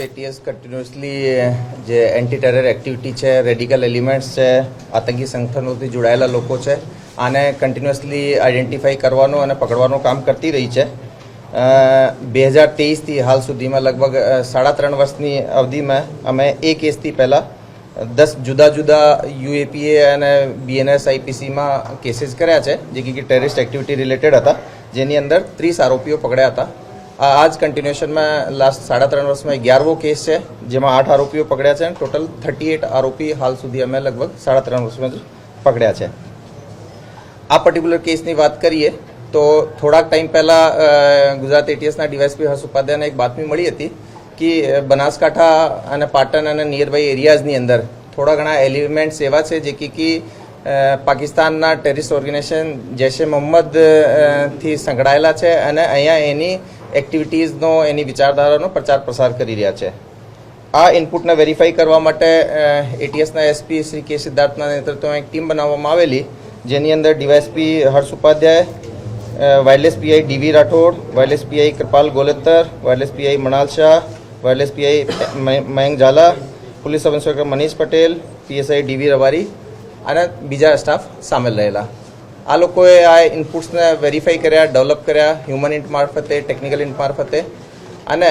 ATS continuously જે anti terror activity છે, radical elements છે, આતંકી સંગઠનોથી જોડાયેલા લોકો છે, આને કન્ટિન્યુઅસલી આઈડેન્ટિફાઈ કરવાનું અને પકડવાનું કામ કરતી રહી છે. 2023થી હાલ સુધીમાં લગભગ 3.5 વર્ષની અવધિમાં અમે એ કેસથી પહેલાં 10 જુદા જુદા યુએપીએ અને બીએનએસ આઈપીસીમાં કેસીસ કર્યા છે, જે કે ટેરરિસ્ટ એક્ટિવિટી રિલેટેડ હતા, જેની અંદર 30 આરોપીઓ પકડ્યા હતા. આ જ કન્ટિન્યુએશનમાં લાસ્ટ 3.5 વર્ષમાં 11વો કેસ છે, જેમાં 8 આરોપીઓ પકડ્યા છે અને ટોટલ 38 આરોપી હાલ સુધી અમે લગભગ 3.5 વર્ષમાં પકડ્યા છે. આ પર્ટિક્યુલર કેસની વાત કરીએ તો થોડાક ટાઈમ પહેલાં ગુજરાત એટીએસના ડીવાયએસપી હર્ષ ઉપાધ્યાયને એક બાતમી મળી હતી કે બનાસકાંઠા અને પાટણ અને નિયરબાય એરિયાઝની અંદર થોડા ઘણા એલિમેન્ટ્સ એવા છે જે કે પાકિસ્તાનના ટેરરિસ્ટ ઓર્ગેનાઇઝેશન જૈશ એ મોહમ્મદ થી સંકળાયેલા છે અને અહીંયા એની એક્ટિવિટીઝનો, એની વિચારધારાનો પ્રચાર પ્રસાર કરી રહ્યા છે. આ ઇનપુટને વેરીફાઈ કરવા માટે એટીએસના એસપી શ્રી કે સિદ્ધાર્થના નેતૃત્વમાં એક ટીમ બનાવવામાં આવેલી, જેની અંદર DYSP Harsh Upadhyay, wireless PI D V Rathod, wireless PI Kripal Goletar, wireless PI Manal Shah, wireless PI Mayank Jhala, police sub inspector Manish Patel, PSI D V Rawari અને બીજા સ્ટાફ સામેલ રહેલા. આ લોકોએ આ ઇનપુટ્સને વેરીફાઈ કર્યા, ડેવલપ કર્યા હ્યુમન ઇન્ટ મારફતે, ટેકનિકલ ઇન્ટ મારફતે, અને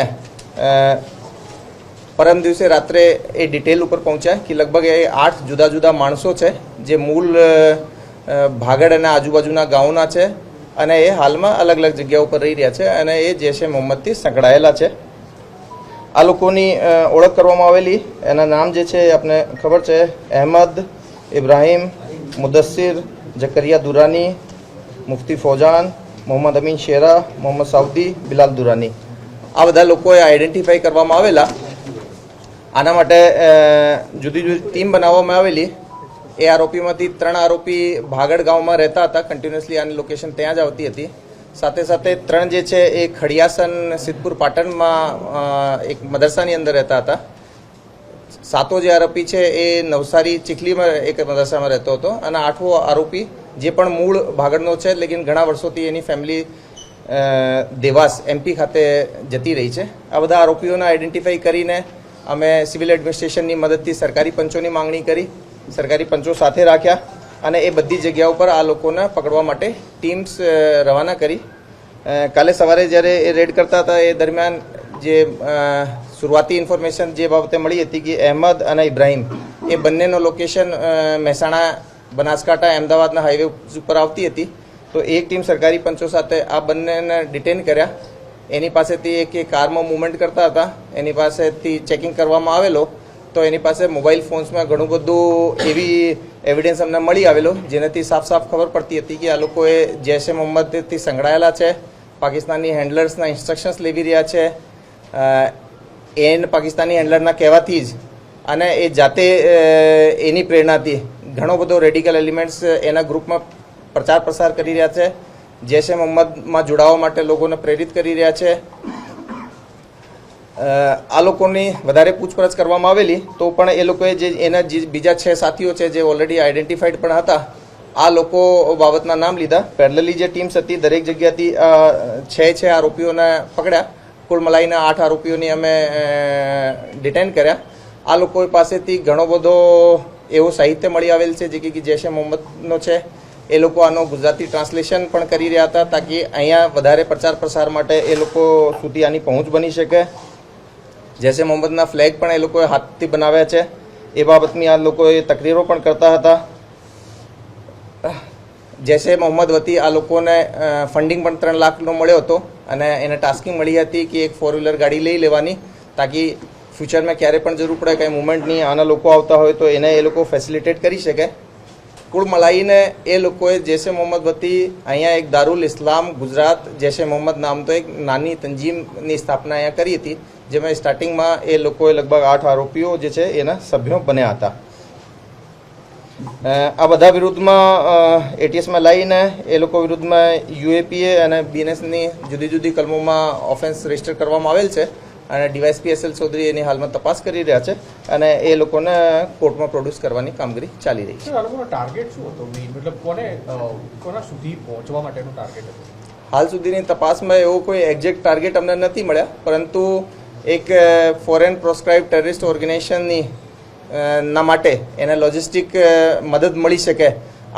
પરમ દિવસે રાત્રે એ ડિટેલ ઉપર પહોંચ્યા કે લગભગ એ 8 જુદા જુદા માણસો છે જે મૂળ ભાગડ અને આજુબાજુના ગામોના છે અને એ હાલમાં અલગ અલગ જગ્યાઓ પર રહી રહ્યા છે અને એ જૈશ એ મોહમ્મદથી સંકળાયેલા છે. આ લોકોની ઓળખ કરવામાં આવેલી. એના નામ જે છે આપને ખબર છે, અહેમદ, ઇબ્રાહિમ, મુદસ્સિર, જકરિયા દુરાની, મુફ્તી ફૌજાન, મોહમ્મદ અમીન શેરા, મોહમ્મદ સાઉદી, બિલાલ દુરાની. આ બધા લોકોએ આઈડેન્ટિફાઈ કરવામાં આવેલા. આના માટે જુદી જુદી ટીમ બનાવવામાં આવેલી. એ આરોપીમાંથી 3 આરોપી ભાગડ ગામમાં રહેતા હતા, કન્ટિન્યુઅસલી આની લોકેશન ત્યાં જ આવતી હતી. સાથે સાથે 3 જે છે એ ખડિયાસન સિદ્ધપુર પાટણમાં એક મદરસાની અંદર રહેતા હતા. 7મો જે આરોપી છે એ નવસારી ચીખલીમાં એક મદરસામાં રહેતો હતો અને 8મો આરોપી જે પણ મૂળ ભાગડનો છે, લેકિન ઘણા વર્ષોથી એની ફેમિલી દેવાસ એમપી ખાતે જતી રહી છે. આ બધા આરોપીઓને આઈડેન્ટિફાઈ કરીને અમે સિવિલ એડમિનિસ્ટ્રેશનની મદદથી સરકારી પંચોની માંગણી કરી, સરકારી પંચો સાથે રાખ્યા અને એ બધી જગ્યાઓ પર આ લોકોને પકડવા માટે ટીમ્સ રવાના કરી. કાલે સવારે જ્યારે એ રેડ કરતા હતા એ દરમિયાન જે શરૂઆતી ઇન્ફોર્મેશન જે બાબતે મળી હતી કે અહેમદ અને ઇબ્રાહિમ એ બંનેનો લોકેશન મહેસાણા, બનાસકાંઠા, અમદાવાદના હાઈવે ઉપર આવતી હતી. તો એક ટીમ સરકારી પંચો સાથે આ બંનેને ડિટેન કર્યા. એની પાસેથી એક કારમાં મૂવમેન્ટ કરતા હતા, એની પાસેથી ચેકિંગ કરવામાં આવેલો તો એની પાસે મોબાઈલ ફોન્સમાં ઘણું બધું એવી એવિડન્સ અમને મળી આવેલો, જેનાથી સાફ સાફ ખબર પડતી હતી કે આ લોકોએ જૈશ એ મોહમ્મદથી સંકળાયેલા છે, પાકિસ્તાની હેન્ડલર્સના ઇન્સ્ટ્રક્શન્સ લેવી રહ્યા છે. પાકિસ્તાની હેન્ડલરના કહેવાથી જ અને એ જાતે એની પ્રેરણાથી ઘણો બધો રેડિકલ એલિમેન્ટ્સ એના ગ્રુપમાં પ્રચાર પ્રસાર કરી રહ્યા છે. જૈશ એ મોહમ્મદમાં જોડાવા માટે લોકોને પ્રેરિત કરી રહ્યા છે. આ લોકોની વધારે પૂછપરછ કરવામાં આવેલી તો પણ એ લોકોએ જે એના જે બીજા 6 સાથીઓ છે જે ઓલરેડી આઈડેન્ટિફાઈડ પણ હતા, આ લોકો બાબતના નામ લીધા. પેરેલલી જે ટીમ્સ હતી દરેક જગ્યાથી 6 આરોપીઓને પકડ્યા. કુલ મળીને 8 આરોપીઓની અમે ડિટેન કર્યા. આ લોકો પાસેથી ઘણો બધો એવો સાહિત્ય મળી આવેલ છે જે કે જૈશ એ મોહમ્મદનો છે. એ લોકો આનો ગુજરાતી ટ્રાન્સલેશન પણ કરી રહ્યા હતા તાકી અહીંયા વધારે પ્રચાર પ્રસાર માટે એ લોકો સુધી આની પહોંચ બની શકે. જૈશ એ મોહમ્મદના ફ્લેગ પણ એ લોકોએ હાથથી બનાવ્યા છે. એ બાબતની આ લોકોએ તકરીરો પણ કરતા હતા. જૈશ એ મોહમ્મદ વતી આ લોકોને ફંડિંગ પણ 3 લાખનો મળ્યો હતો અને એને ટાસ્કિંગ મળી હતી કે એક 4-વ્હીલર ગાડી લઈ લેવાની તાકી ફ્યુચરમાં ક્યારે પણ જરૂર પડે કંઈ મુવમેન્ટની આના લોકો આવતા હોય તો એને એ લોકો ફેસિલિટેટ કરી શકે. કુલ મળીને એ લોકોએ જૈશ એ મોહમ્મદ વતી અહીંયા એક દારૂલ ઇસ્લામ ગુજરાત જૈશ એ મોહમ્મદ નામતો એક નાની તંજીમની સ્થાપના અહીંયા કરી હતી, જેમાં સ્ટાર્ટિંગમાં એ લોકોએ લગભગ 8 આરોપીઓ જે છે એના સભ્યો બન્યા હતા. આ બધા વિરુદ્ધમાં એટીએસમાં લઈને એ લોકો વિરુદ્ધમાં યુએપીએ અને બીએનએસની જુદી જુદી કલમોમાં ઓફેન્સ રજીસ્ટર કરવામાં આવેલ છે અને ડીવાયએસપી એસએલ ચૌધરી એની હાલમાં તપાસ કરી રહ્યા છે અને એ લોકોને કોર્ટમાં પ્રોડ્યુસ કરવાની કામગીરી ચાલી રહી છે. આ લોકોનો ટાર્ગેટ શું હતો? મતલબ કોના સુધી પહોંચવા માટેનો ટાર્ગેટ હતો? હાલ સુધીની તપાસમાં એવો કોઈ એક્ઝેક્ટ ટાર્ગેટ અમને નથી મળ્યા, પરંતુ એક ફોરેન પ્રોસ્ક્રાઇબ ટેરરિસ્ટ ઓર્ગેનાઇઝેશનની ના માટે એને લોજિસ્ટિક મદદ મળી શકે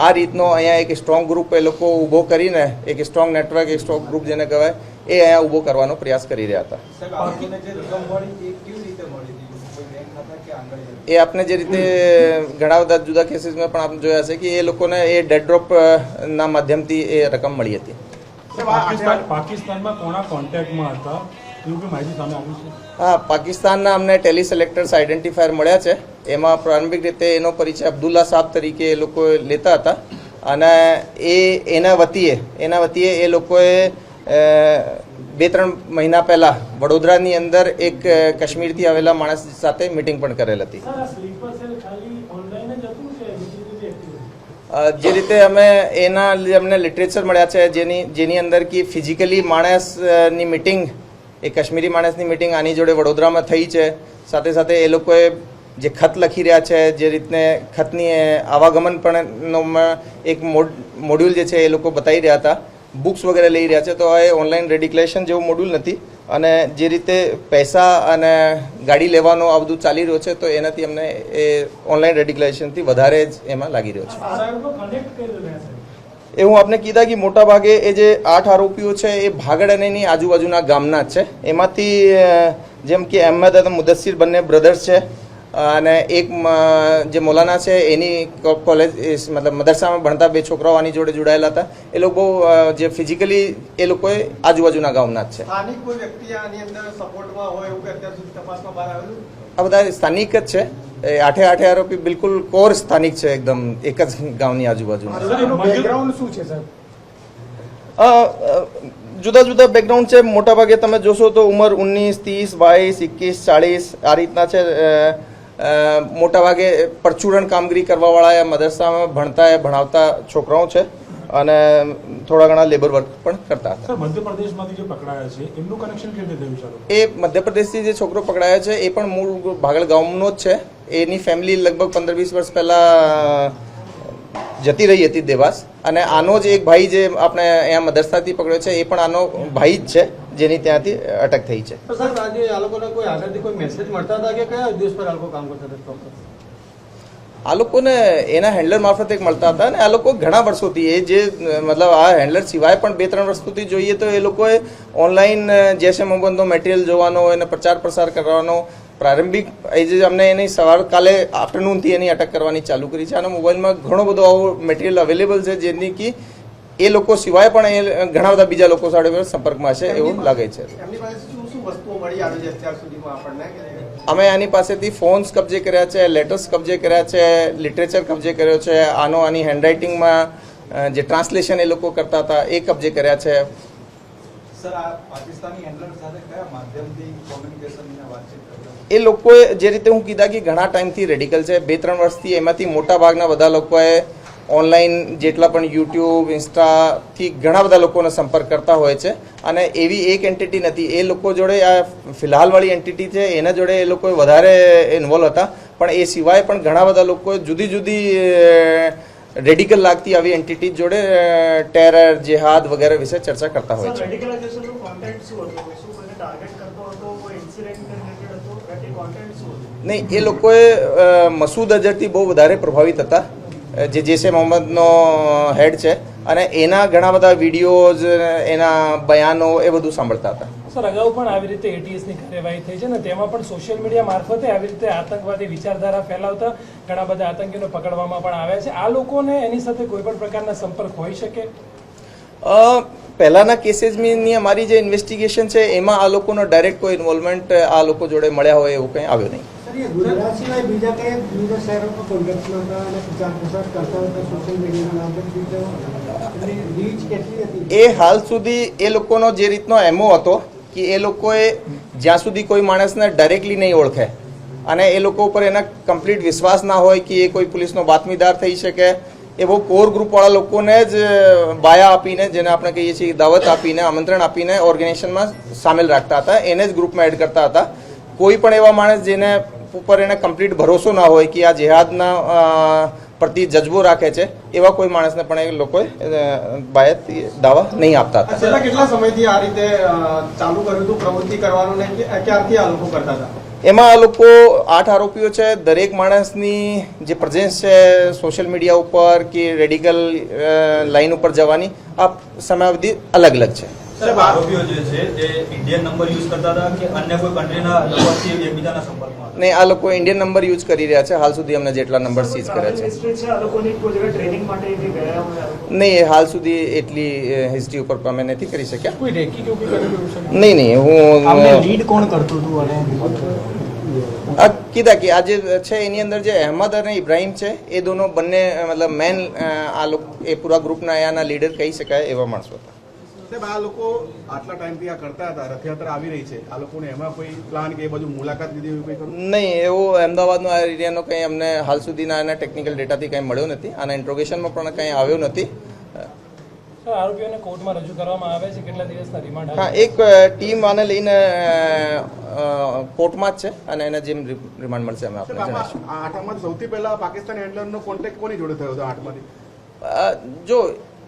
આ રીતનો અહીંયા એક સ્ટ્રોંગ ગ્રુપ એ લોકો ઊભો કરીને એક સ્ટ્રોંગ નેટવર્ક એક સ્ટ્રોંગ ગ્રુપ જેને કહેવાય એ અહીંયા ઊભો કરવાનો પ્રયાસ કરી રહ્યા હતા. એ આપને જે રીતે ઘણા બધા જુદા કેસીસમાં પણ આપણે જોયા છે કે એ લોકોને એ ડેડ ડ્રોપ ના માધ્યમથી એ રકમ મળી હતી. પાકિસ્તાનમાં કોના કોન્ટેક્ટમાં હતા એવું બી માહિતી સામે આવી છે? હા, પાકિસ્તાનના અમને ટેલિસેલેક્ટર્સ આઈડેન્ટિફાયર મળ્યા છે. એમાં પ્રારંભિક રીતે એનો પરિચય અબ્દુલ્લા સાહેબ તરીકે એ લોકો લેતા હતા અને એના વતીએ એ લોકોએ 2-3 મહિના પહેલાં વડોદરાની અંદર એક કાશ્મીરથી આવેલા માણસ સાથે મિટિંગ પણ કરેલ હતી. જે રીતે અમને લિટરેચર મળ્યા છે જેની અંદર કે ફિઝિકલી માણસની મિટિંગ એ કાશ્મીરી માણસની મિટિંગ આની જોડે વડોદરામાં થઈ છે. સાથે સાથે એ લોકોએ જે ખત લખી રહ્યા છે જે રીતને ખતની આવાગમન પણ એક મોડ્યુલ જે છે એ લોકો બતાવી રહ્યા હતા, બુક્સ વગેરે લઈ રહ્યા છે. તો એ ઓનલાઈન રેડિક્લેશન જેવું મોડ્યુલ નથી અને જે રીતે પૈસા અને ગાડી લેવાનો આ બધું ચાલી રહ્યું છે તો એનાથી અમને એ ઓનલાઈન રેડિક્લેશનથી વધારે જ એમાં લાગી રહ્યો છે. એ હું આપને કીધા કે મોટા ભાગે એ જે 8 આરોપીઓ છે એ ભાગડ અને એની આજુબાજુના ગામના જ છે. એમાંથી જેમ કે અહેમદ અને મુદસ્સીર બંને બ્રધર્સ છે અને એક જે મૌલાના છે એની કોલેજ મતલબ મદરસામાં ભણતા 2 છોકરાઓ આની જોડે જોડાયેલા હતા. એ લોકો જે ફિઝિકલી એ લોકોએ આજુબાજુના ગામના જ છે. આ બધા સ્થાનિક જ છે. એ 8 આરોપી બિલકુલ કોર સ્થાનિક છે, એકદમ એક જ ગામની આજુબાજુના. જુદા જુદા બેકગ્રાઉન્ડ છે. મોટાભાગે તમે જોશો તો ઉંમર 19, 30, 22, 21, 40 આ રીતના છે. મોટાભાગે પરચુરણ કામગીરી કરવાવાળા મદરસામાં ભણાવતા છોકરાઓ છે અને થોડા ઘણા લેબર વર્ક પણ કરતા હતા. મધ્યપ્રદેશમાંથી જે પકડાયા છે એમનું કનેક્શન કેવી રીતે થયું છે? એ મધ્યપ્રદેશથી જે છોકરો પકડાયો છે એ પણ મૂળ ભાગળ ગામનો જ છે. એની ફેમિલી લગભગ 15-20 વર્ષ પહેલાં જતી રહી હતી દેવાસ અને આનો જ એક ભાઈ જે આપણે અહીંયા મદરસાથી પકડ્યો છે એ પણ આનો ભાઈ જ છે જેની ત્યાંથી અટક થઈ છે. આ લોકોને એના હેન્ડલર મારફતે મળતા હતા અને આ લોકો ઘણા વર્ષોથી એ જે મતલબ આ હેન્ડલર સિવાય પણ 2-3 વર્ષોથી જોઈએ તો એ લોકોએ ઓનલાઈન જૈશે મોહમ્મદનો મટીરિયલ જોવાનો એને પ્રચાર પ્રસાર કરવાનો પ્રારંભિક એ જે અમને એની કાલે આફ્ટરનૂનથી એની અટક કરવાની ચાલુ કરી છે. અને મોબાઈલમાં ઘણો બધો આવો મટીરિયલ અવેલેબલ છે જેની કે એ લોકો સિવાય પણ એ ઘણા બધા બીજા લોકો સાથે સંપર્કમાં છે એવું લાગે છે. અમે આની પાસેથી ફોન્સ કબજે કર્યા છે, લેટર્સ કબજે કર્યા છે, લિટરેચર કબજે કર્યો છે. આની હેન્ડરાઇટિંગમાં જે ટ્રાન્સલેશન એ લોકો કરતા હતા એ કબજે કર્યા છે. એ લોકોએ જે રીતે હું કીધા કે ઘણા ટાઈમથી રેડિકલ છે, 2-3 વર્ષથી. એમાંથી મોટા ભાગના બધા લોકોએ ઓનલાઈન જેટલા પણ યુટ્યુબ, ઇન્સ્ટાથી ઘણા બધા લોકોનો સંપર્ક કરતા હોય છે અને એવી એક એન્ટિટી નથી. એ લોકો જોડે આ ફિલહાલવાળી એન્ટિટી છે એના જોડે એ લોકો વધારે ઇન્વોલ્વ હતા, પણ એ સિવાય પણ ઘણા બધા લોકો જુદી જુદી રેડિકલ લાગતી આવી એન્ટિટી જોડે ટેરર, જેહાદ વગેરે વિશે ચર્ચા કરતા હોય છે. નહીં, એ લોકોએ મસૂદ અઝહરથી બહુ વધારે પ્રભાવિત હતા જે જૈશે મોહમ્મદનો હેડ છે અને એના ઘણા બધા વિડીયોઝ, એના બયાનો એ બધું સાંભળતા હતા. સર, અગાઉ પણ આવી રીતે એટીએસની કાર્યવાહી થઈ છે ને તેમાં પણ સોશિયલ મીડિયા મારફતે આવી રીતે આતંકવાદી વિચારધારા ફેલાવતા ઘણા બધા આતંકીઓને પકડવામાં પણ આવ્યા છે. આ લોકોને એની સાથે કોઈ પણ પ્રકારના સંપર્ક હોઈ શકે? પહેલાના કેસીસની અમારી જે ઇન્વેસ્ટિગેશન છે એમાં આ લોકોનો ડાયરેક્ટ કોઈ ઇન્વોલ્વમેન્ટ આ લોકો જોડે મળ્યા હોય એવું કંઈ આવ્યું નહીં. એ હાલ સુધી એ લોકોનો જે રીતનો એમઓ હતો કે એ લોકોએ જ્યાં સુધી કોઈ માણસને ડાયરેક્ટલી નહીં ઓળખે અને એ લોકો ઉપર એના કમ્પ્લીટ વિશ્વાસ ના હોય કે એ કોઈ પોલીસનો બાતમીદાર થઈ શકે, એ બહુ કોર ગ્રુપવાળા લોકોને જ બાયા આપીને, જેને આપણે કહીએ છીએ દાવત આપીને, આમંત્રણ આપીને ઓર્ગેનાઇઝેશનમાં સામેલ રાખતા હતા, એને જ ગ્રુપમાં એડ કરતા હતા. કોઈ પણ એવા માણસ જેને ઉપર એને કમ્પ્લીટ ભરોસો ના હોય કે આ જેહાદના પ્રતિ જજ્બો રાખે છે એવા કોઈ માણસને પણ એ લોકોએ બાયત દાવા નહીં આપતા હતા. છેલ્લા કેટલા સમયથી આ રીતે ચાલુ કર્યું હતું પ્રવૃત્તિ કરવાનું ને ક્યારથી આ લોકો કરતા હતા? એમાં આ લોકો 8 આરોપીઓ છે. દરેક માણસની જે પ્રેઝન્સ છે સોશિયલ મીડિયા ઉપર કે રેડિકલ લાઈન ઉપર જવાની આ સમયાવધિ અલગ અલગ છે. સાહેબ આરોપીઓ જે છે તે ઇન્ડિયન નંબર યુઝ કરતા હતા કે અન્ય કોઈ કન્ટ્રીના નંબરથી એકબીજાના સંપર્કમાં હતા? ને આ લોકો ઇન્ડિયન નંબર યુઝ કરી રહ્યા છે. હાલ સુધી અમને જેટલા નંબર સીઝ કર્યા છે નહીં, હાલ સુધી એટલી હિસ્ટ્રી ઉપર અમે નથી કરી શક્યા. કોઈ રેકી કે કરેલું નહીં હું લીડ કોણ કરતું હતું અને આ કીધા કે આજે છે એની અંદર જે અહેમદ અને ઇબ્રાહિમ છે એ દોનો બંને મતલબ મેન આ લોકો એ પૂરા ગ્રુપના અહીંયાના લીડર કહી શકાય એવા માણસો હતા. સાહેબ આ લોકો આટલા ટાઈમથી આ કરતા હતા, રથયાત્રા આવી રહી છે, આ લોકોને એમાં કોઈ પ્લાન કે એ બધું મુલાકાત લીધી એવું કંઈ ખરું? નહીં, એવો અમદાવાદનો આ એરિયાનો કંઈ અમને હાલ સુધીના એના ટેકનિકલ ડેટાથી કંઈ મળ્યો નથી. આના ઇન્ટ્રોગેશનમાં પણ કંઈ આવ્યો નથી. સર, આરોપીઓને કોર્ટમાં રજૂ કરવામાં આવે છે. કેટલા દિવસના રિમાન્ડ? હા, એક ટીમ આને લઈને કોર્ટમાં જ છે અને એને જેમ રિમાન્ડ મળશે અમે આપને જણાવીશું. આ આઠમાંથી સૌથી પહેલા પાકિસ્તાન હેન્ડલરનો કોન્ટેક્ટ કોની જોડે થયો હતો આઠમાંથી? જો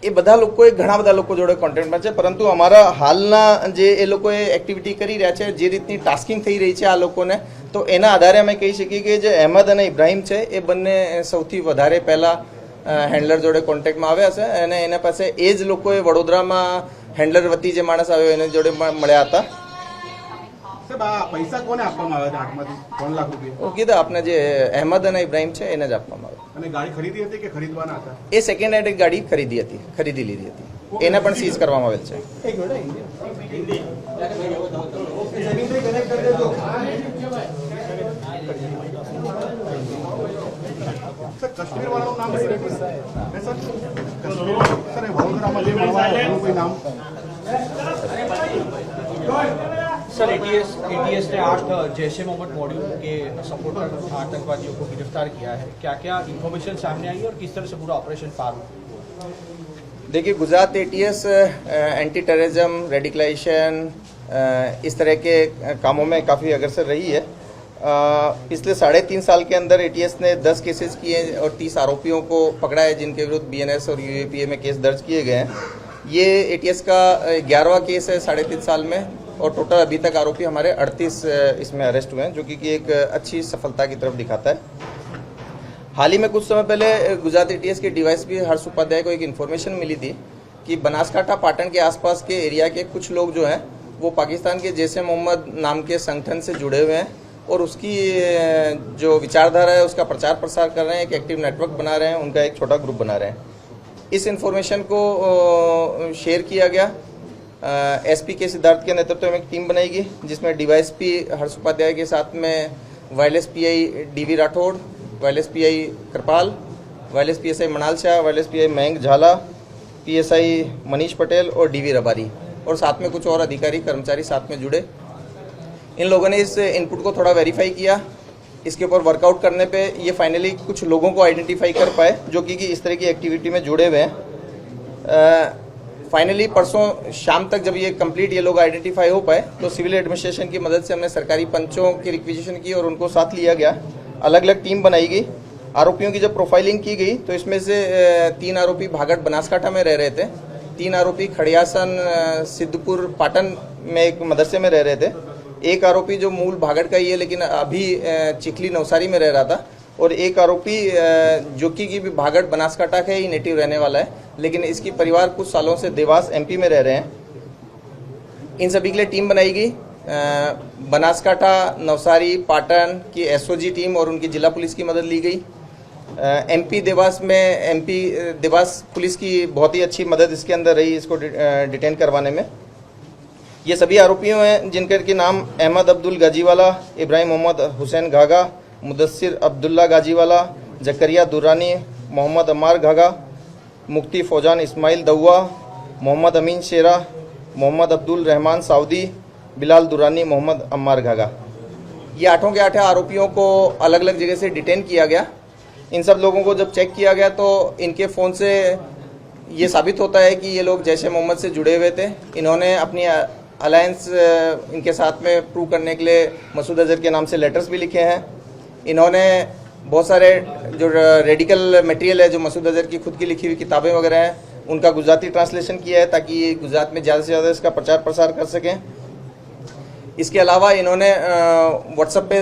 એ બધા લોકોએ ઘણા બધા લોકો જોડે કોન્ટેક્ટમાં છે, પરંતુ અમારા હાલના જે એ લોકોએ એક્ટિવિટી કરી રહ્યા છે, જે રીતની ટાસ્કિંગ થઈ રહી છે આ લોકોને, તો એના આધારે અમે કહી શકીએ કે જે અહેમદ અને ઇબ્રાહિમ છે એ બંને સૌથી વધારે પહેલાં હેન્ડલર જોડે કોન્ટેક્ટમાં આવ્યા છે અને એના પાસે એ જ લોકોએ વડોદરામાં હેન્ડલર વતી જે માણસ આવ્યો એની જોડે મળ્યા હતા. સાહેબ આ પૈસા કોને આપવામાં આવ્યા હતા આઠમાંથી 3 લાખ રૂપિયા? હું કીધા આપને જે અહેમદ અને ઇબ્રાહિમ છે એને જ આપવામાં આવ્યો. અને ગાડી ખરીદી હતી કે ખરીદવાના હતા? એ સેકન્ડ હેન્ડ ગાડી ખરીદી લીધી હતી. એને પણ સીઝ કરવામાં આવેલ છે. સર કાશ્મીર વાળાનું નામ શું છે? સર કાશ્મીર સર એ વડોદરામાં જે મળવા એનું કોઈ નામ? सर एटीएस ने 8 जैश ए मोहम्मद मॉड्यूल के सपोर्टर आतंकवादियों को गिरफ्तार किया है. क्या क्या इन्फॉर्मेशन सामने आई और किस तरह से पूरा ऑपरेशन पार हुआ? देखिए, Gujarat ATS anti terrorism, radicalization इस तरह के कामों में काफ़ी अग्रसर रही है. पिछले 3.5 साल के अंदर एटीएस ने 10 केसेस किए और 30 आरोपियों को पकड़ा है जिनके विरुद्ध बीएनएस और यूएपीए में केस दर्ज किए गए हैं. ये एटीएस का 11वां केस है 3.5 साल में और टोटल अभी तक आरोपी हमारे 38 इसमें अरेस्ट हुए हैं, जो कि एक अच्छी सफलता की तरफ दिखाता है. हाल ही में कुछ समय पहले गुजरात एटीएस के डीवाईएसपी हर्ष उपाध्याय को एक इन्फॉर्मेशन मिली थी कि बनासकांठा पाटन के आसपास के एरिया के कुछ लोग जो हैं वो पाकिस्तान के जैश ए मोहम्मद नाम के संगठन से जुड़े हुए हैं और उसकी जो विचारधारा है उसका प्रचार प्रसार कर रहे हैं, एक एक्टिव नेटवर्क बना रहे हैं, उनका एक छोटा ग्रुप बना रहे हैं. इस इन्फॉर्मेशन को शेयर किया गया. एसपी के सिद्धार्थ के नेतृत्व में एक टीम बनाएगी जिसमें डीवाईएसपी हर्ष उपाध्याय के साथ में wireless PI D V Rathore, wireless PI Kripal, wireless PSI Manal Shah, wireless pi Mayank झाला, पीएसआई मनीष पटेल और डीवी रबारी और साथ में कुछ और अधिकारी कर्मचारी साथ में जुड़े. इन लोगों ने इस इनपुट को थोड़ा वेरीफाई किया. इसके ऊपर वर्कआउट करने पे ये फाइनली कुछ लोगों को आइडेंटिफाई कर पाए जो कि इस तरह की एक्टिविटी में जुड़े हुए हैं. फाइनली परसों शाम तक जब ये कंप्लीट ये लोग आइडेंटिफाई हो पाए तो सिविल एडमिनिस्ट्रेशन की मदद से हमने सरकारी पंचों की रिक्विजिशन की और उनको साथ लिया गया. अलग अलग टीम बनाई गई. आरोपियों की जब प्रोफाइलिंग की गई तो इसमें से 3 आरोपी भागड़ बनासकांठा में रह रहे थे, 3 आरोपी खड़ियासन सिद्धपुर पाटन में एक मदरसे में रह रहे थे, एक आरोपी जो मूल भागड़ का ही है लेकिन अभी चिखली नवसारी में रह रहा था और एक आरोपी जो कि भी भागड़ बनासकांठा का ही नेटिव रहने वाला है लेकिन इसकी परिवार कुछ सालों से देवास एमपी में रह रहे हैं. इन सभी के लिए टीम बनाई गई. बनासकांठा, नवसारी, पाटन की एसओजी टीम और उनकी जिला पुलिस की मदद ली गई. एमपी देवास पुलिस की बहुत ही अच्छी मदद इसके अंदर रही इसको डिटेन करवाने में. ये सभी आरोपियों हैं जिनके के नाम अहमद अब्दुल गाजीवाला, इब्राहिम मोहम्मद हुसैन घागा, मुदस्सिर अब्दुल्ला गाजीवाला, जकरिया दुरानी, मोहम्मद अम्मार घागा, मुफ्ती फौजान इस्माइल दउआ, मोहम्मद अमीन शेरा, मोहम्मद अब्दुल रहमान साउदी, बिलाल दुरानी, मोहम्मद अम्मार घागा. ये 8 के 8 आरोपियों को अलग अलग जगह से डिटेन किया गया. इन सब लोगों को जब चेक किया गया तो इनके फ़ोन से ये साबित होता है कि ये लोग जैश ए मोहम्मद से जुड़े हुए थे. इन्होंने अपनी अलायंस इनके साथ में प्रूव करने के लिए मसूद अजहर के नाम से लेटर्स भी लिखे हैं. इन्होंने बहुत सारे जो रेडिकल मटेरियल है, जो मसूद अजहर की खुद की लिखी हुई किताबें वगैरह हैं, उनका गुजराती ट्रांसलेशन किया है ताकि ये गुजरात में ज़्यादा से ज़्यादा इसका प्रचार प्रसार कर सकें। इसके अलावा इन्होंने व्हाट्सएप पे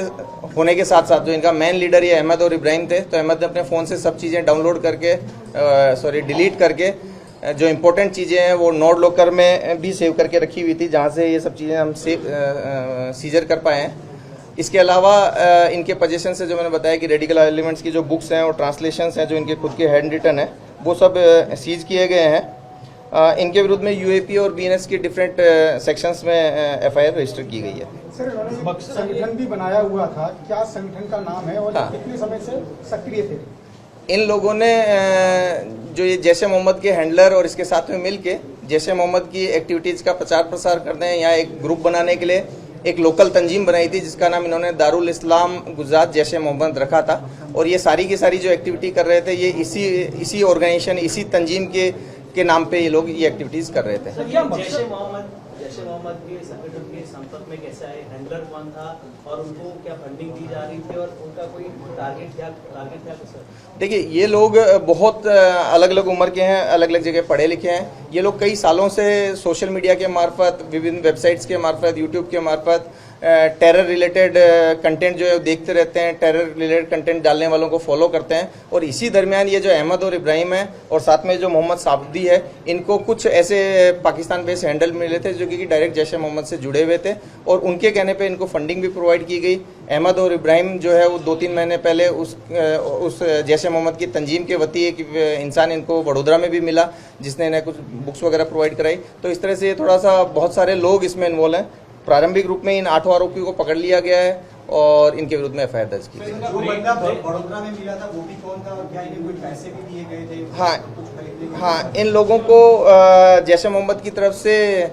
होने के साथ साथ जो इनका मेन लीडर ये अहमद और इब्राहिम थे, तो अहमद ने अपने फ़ोन से सब चीज़ें डाउनलोड करके डिलीट करके जो इम्पोर्टेंट चीज़ें हैं वो नोट लॉकर में भी सेव करके रखी हुई थी, जहाँ से ये सब चीज़ें हम सीजर कर पाए हैं। इसके अलावा इनके पोजीशन से जो मैंने बताया कि रेडिकल एलिमेंट्स की जो बुक्स हैं और ट्रांसलेशंस हैं जो इनके खुद के हैंड रिटन है, वो सब सीज किए गए हैं। इनके विरुद्ध में यूएपी और बीएनएस की डिफरेंट सेक्शंस में एफआईआर रजिस्टर की गई है। सर, इन्होंने संगठन भी बनाया हुआ था, क्या संगठन का नाम है और हाँ। कितने समय से सक्रिय थे? इन लोगों ने जो ये जैश ए मोहम्मद के हैंडलर और इसके साथ में मिल के जैश ए मोहम्मद की एक्टिविटीज़ का प्रचार प्रसार करते हैं, यहाँ एक ग्रुप बनाने के लिए एक लोकल तंजीम बनाई थी जिसका नाम इन्होंने दारुल इस्लाम गुजरात जैश ए मोहम्मद रखा था। और ये सारी की सारी जो एक्टिविटी कर रहे थे, ये इसी ऑर्गेनाइजेशन, इसी तंजीम के नाम पे ये लोग ये एक्टिविटीज़ कर रहे थे। जैश ए मोहम्मद के संगठन के संपर्क में कैसा है, हैंडलर कौन था और उनको क्या फंडिंग दी जा रही थी और उनका कोई टारगेट क्या सर? देखिए, ये लोग बहुत अलग अलग उम्र के हैं, अलग अलग जगह पढ़े लिखे हैं। ये लोग कई सालों से सोशल मीडिया के मार्फत, विभिन्न वेबसाइट्स के मार्फत, यूट्यूब के मार्फत टेरर रिलेटेड कंटेंट जो है देखते रहते हैं, टेरर रिलेटेड कंटेंट डालने वालों को फॉलो करते हैं। और इसी दरमियान ये जो अहमद और इब्राहिम है और साथ में जो मोहम्मद साबदी है, इनको कुछ ऐसे पाकिस्तान बेस्ड हैंडल मिले थे जो कि डायरेक्ट जैश ए मोहम्मद से जुड़े हुए थे और उनके कहने पे इनको फंडिंग भी प्रोवाइड की गई। अहमद और इब्राहिम जो है वो 2-3 महीने पहले उस जैश ए मोहम्मद की तंजीम के वती एक इंसान इनको वडोदरा में भी मिला जिसने इन्हें कुछ बुक्स वगैरह प्रोवाइड कराई। तो इस तरह से ये थोड़ा सा बहुत सारे लोग इसमें इन्वॉल्व हैं। प्रारंभिक रूप में इन 8 आरोपियों को पकड़ लिया गया है और इनके विरुद्ध में एफआईआर दर्ज की गई। जो बंदा वडोदरा में मिला था वो भी कौन था और क्या इन्हें कोई पैसे भी दिए गए थे? हाँ, इन लोगों को जैश ए मोहम्मद की तरफ से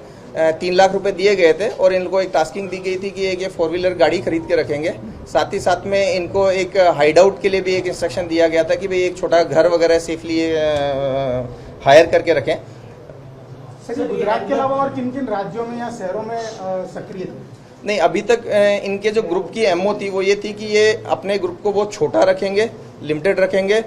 3 लाख रुपए दिए गए थे और इनको एक टास्किंग दी गई थी कि एक ये 4-व्हीलर गाड़ी खरीद के रखेंगे। साथ ही साथ में इनको एक हाइड आउट के लिए भी एक इंस्ट्रक्शन दिया गया था कि भाई एक छोटा घर वगैरह सेफली हायर करके रखें। सर, गुजरात के अलावा और किन किन राज्यों में या शहरों में सक्रिय थे? नहीं, अभी तक इनके जो ग्रुप की एमओ थी वो ये थी कि ये अपने ग्रुप को बहुत छोटा रखेंगे, लिमिटेड रखेंगे,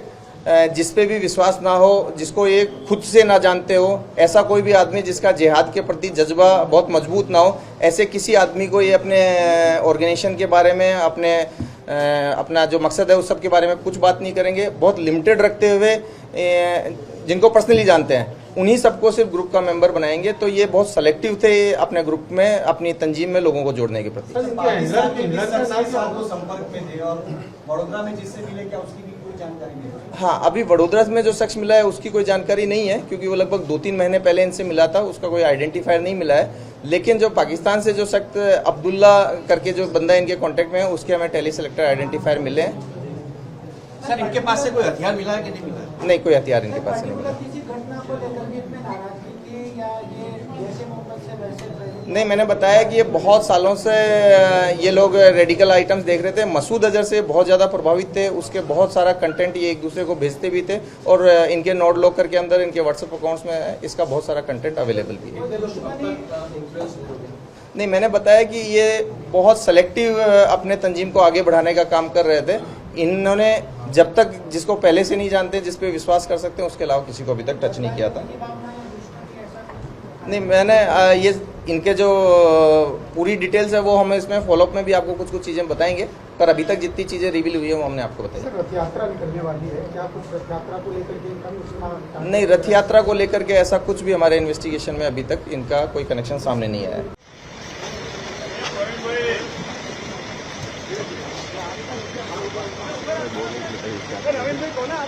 जिस पे भी विश्वास ना हो, जिसको ये खुद से ना जानते हो, ऐसा कोई भी आदमी जिसका जिहाद के प्रति जज्बा बहुत मजबूत ना हो, ऐसे किसी आदमी को ये अपने ऑर्गेनाइजेशन के बारे में, अपना जो मकसद है उस सब के बारे में कुछ बात नहीं करेंगे। बहुत लिमिटेड रखते हुए जिनको पर्सनली जानते हैं उन्हीं सबको सिर्फ ग्रुप का मेंबर बनाएंगे। तो ये बहुत सेलेक्टिव थे अपने ग्रुप में, अपनी तंजीम में लोगों को जोड़ने के प्रति। संपर्क में थे और वडोदरा में जिससे मिले, क्या उसकी भी कोई जानकारी नहीं? हाँ, अभी वडोदरा में जो शख्स मिला है उसकी कोई जानकारी नहीं है क्योंकि वो लगभग 2-3 महीने पहले इनसे मिला था, उसका कोई आइडेंटिफायर नहीं मिला है। लेकिन जो पाकिस्तान से जो शख्स अब्दुल्ला करके जो बंदा इनके कांटेक्ट में है, उसके हमें टेली सेलेक्टर आइडेंटिफायर मिले हैं। सर, इनके पास से कोई हथियार मिला है कि नहीं मिला है? नहीं, कोई हथियार इनके पास से नहीं मिला। नहीं, मैंने बताया कि ये बहुत सालों से ये लोग रेडिकल आइटम्स देख रहे थे, मसूद अजहर से बहुत ज़्यादा प्रभावित थे, उसके बहुत सारा कंटेंट ये एक दूसरे को भेजते भी थे और इनके नोट लॉकर के अंदर, इनके व्हाट्सएप अकाउंट्स में इसका बहुत सारा कंटेंट अवेलेबल भी है। नहीं, मैंने बताया कि ये बहुत सेलेक्टिव अपने तंजीम को आगे बढ़ाने का काम कर रहे थे। इन्होंने जब तक जिसको पहले से नहीं जानते, जिस पे विश्वास कर सकते हैं, उसके अलावा किसी को अभी तक टच नहीं किया था। नहीं, मैंने ये इनके जो पूरी डिटेल्स है वो हम इसमें फॉलोअप में भी आपको कुछ चीज़ें बताएंगे, पर अभी तक जितनी चीज़ें रिवील हुई है वो हमने आपको बताई। सर, रथ यात्रा निकलने वाली है, क्या कुछ रथ यात्रा को लेकर के इनका भी नहीं, रथ यात्रा को लेकर के ऐसा कुछ भी हमारे इन्वेस्टिगेशन में अभी तक इनका कोई कनेक्शन सामने नहीं आया है। रविंद्र भाई, कौन है आप?